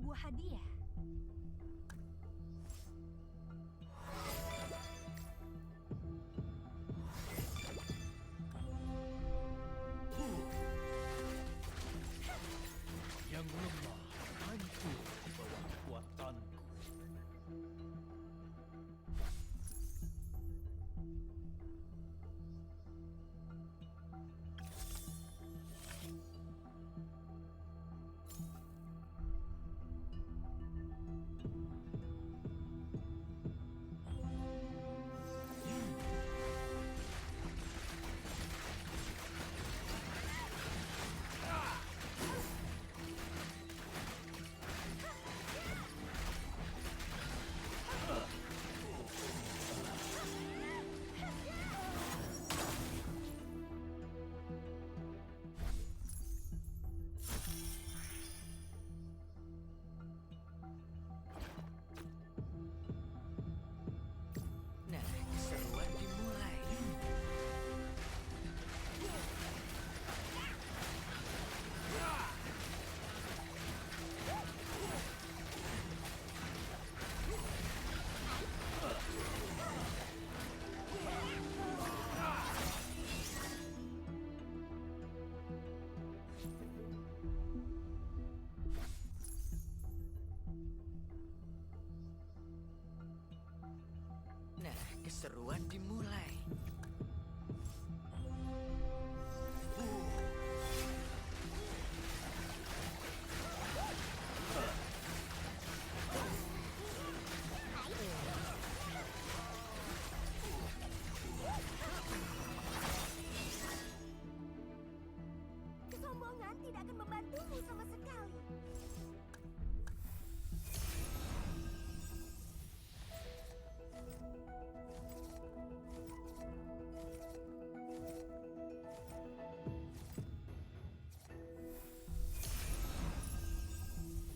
sebuah hadiah. Yang lemah hancur di bawah kekuatanku. Nah, keseruan dimulai. Nah, keseruan dimulai. Kesombongan tidak akan membantumu sama sekali.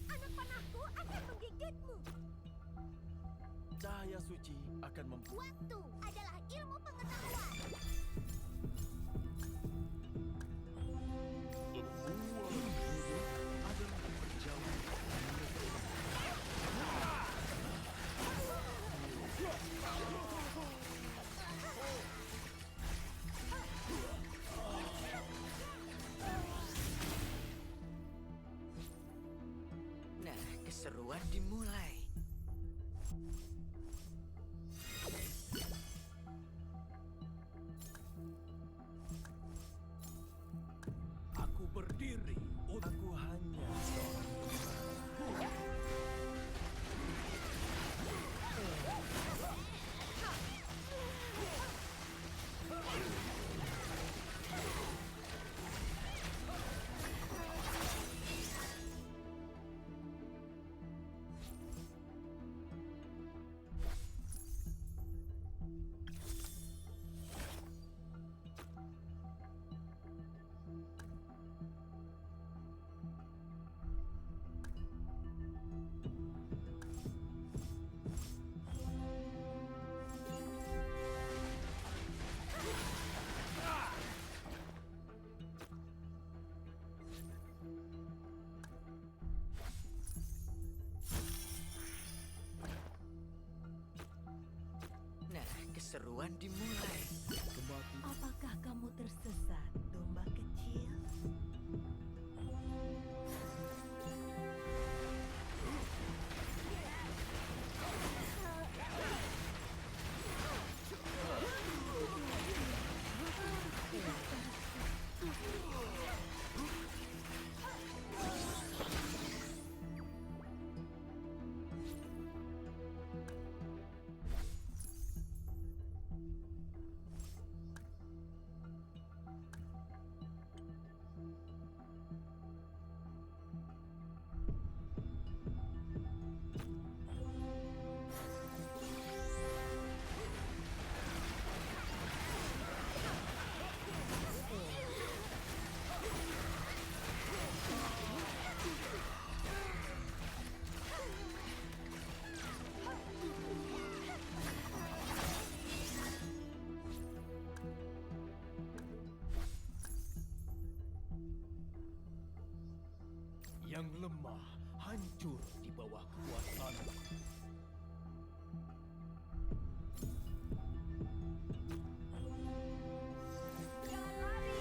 Anak panahku akan menggigitmu. Cahaya suci akan membuat Waktu adalah ilmu pengetahuan. adalah perjalanan. Nah, keseruan dimulai. Aku berdiri. Aku hanya seorang. Nah, keseruan dimulai. Kematian Apakah kamu tersesat, domba kecil? yang lemah hancur di bawah kekuasaanmu. Jangan lari.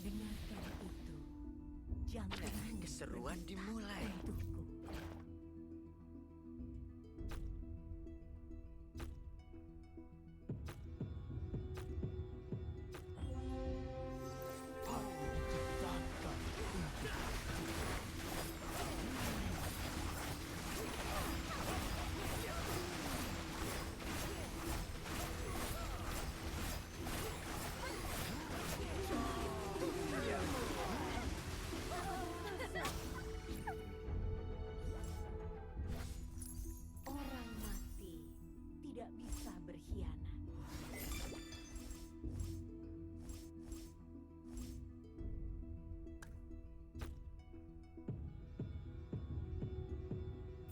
Dengarkan itu. Jangan Nah, keseruan dimulai. untukku. Aku diciptakan untuk Orang mati tidak bisa berkhianat.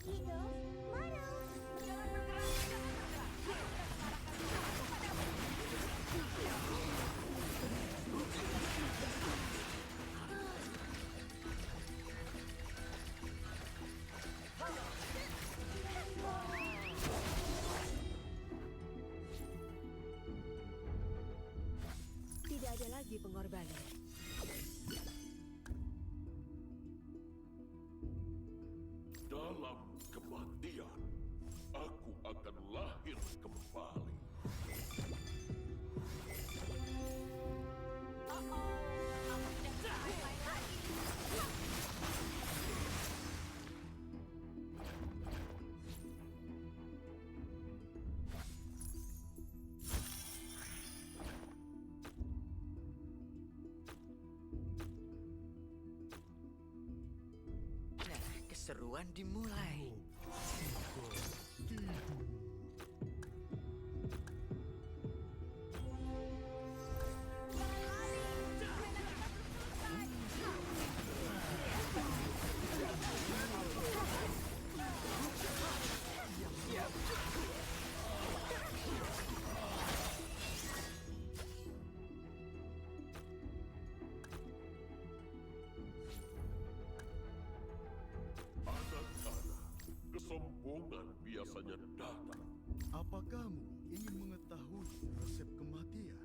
Hidup, mana? Jangan bergerak, jangan bergerak. Tidak ada lagi pengorbanan. Dalam kematian, aku akan lahir kembali. Nah, keseruan dimulai. Anak-anak, kesombongan biasanya datang. Apa kamu ingin mengetahui resep kematian?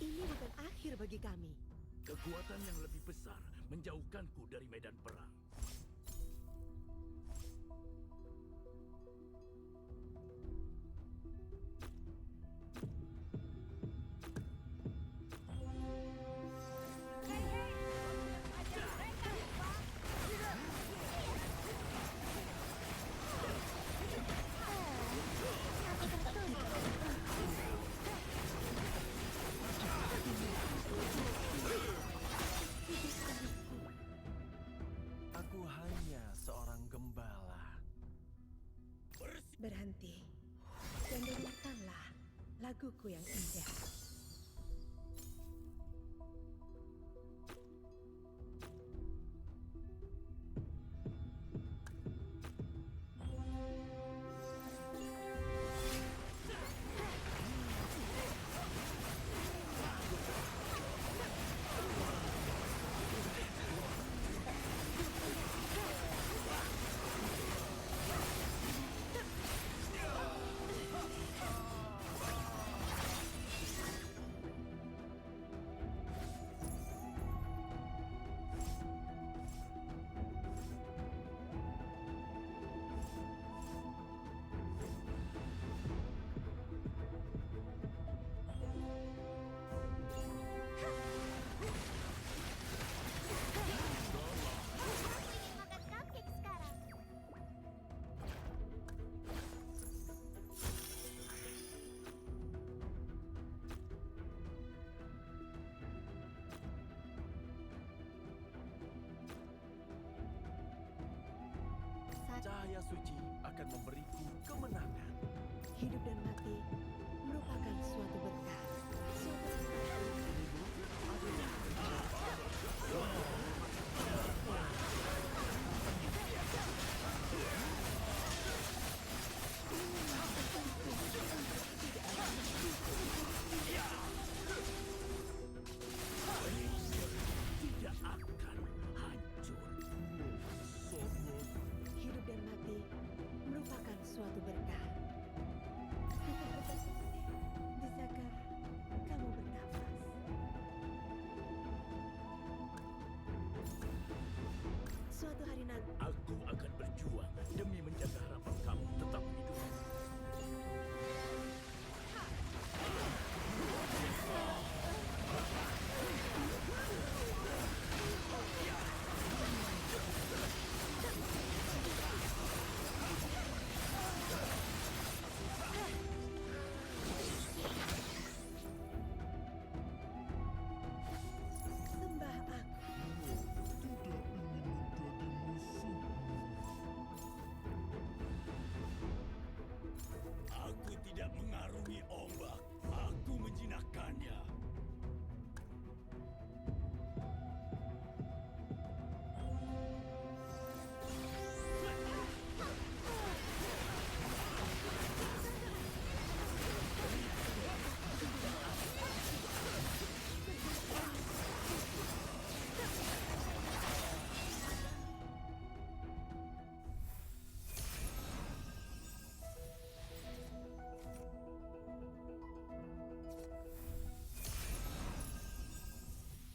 Ini bukan akhir bagi kami. Kekuatan yang lebih besar menjauhkanku dari medan perang. Berhenti dan dengarkanlah laguku yang indah. Makan cupcake sekarang. Cahaya suci akan memberiku kemenangan. Hidup dan mati merupakan suatu berkah. Tidak akan hancur. Hidup dan mati merupakan suatu berkah. Bisakah kamu bernafas? Suatu hari nanti, Aku akan berjuang demi menjaga harapan kamu tetap hidup. sembah aku. Aku tidak mengarungi ombak. Aku menjinakkannya.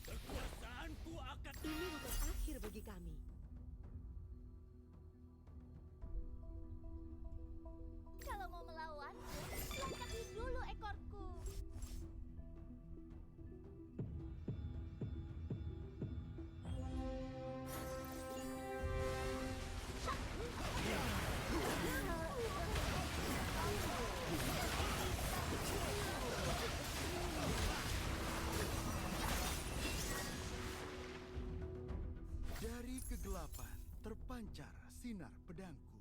Kekuasaanku akan... Ini bukan akhir bagi kami. Kalau mau melawan, langkahi dulu ekorku. Dari kegelapan terpancar sinar pedangku.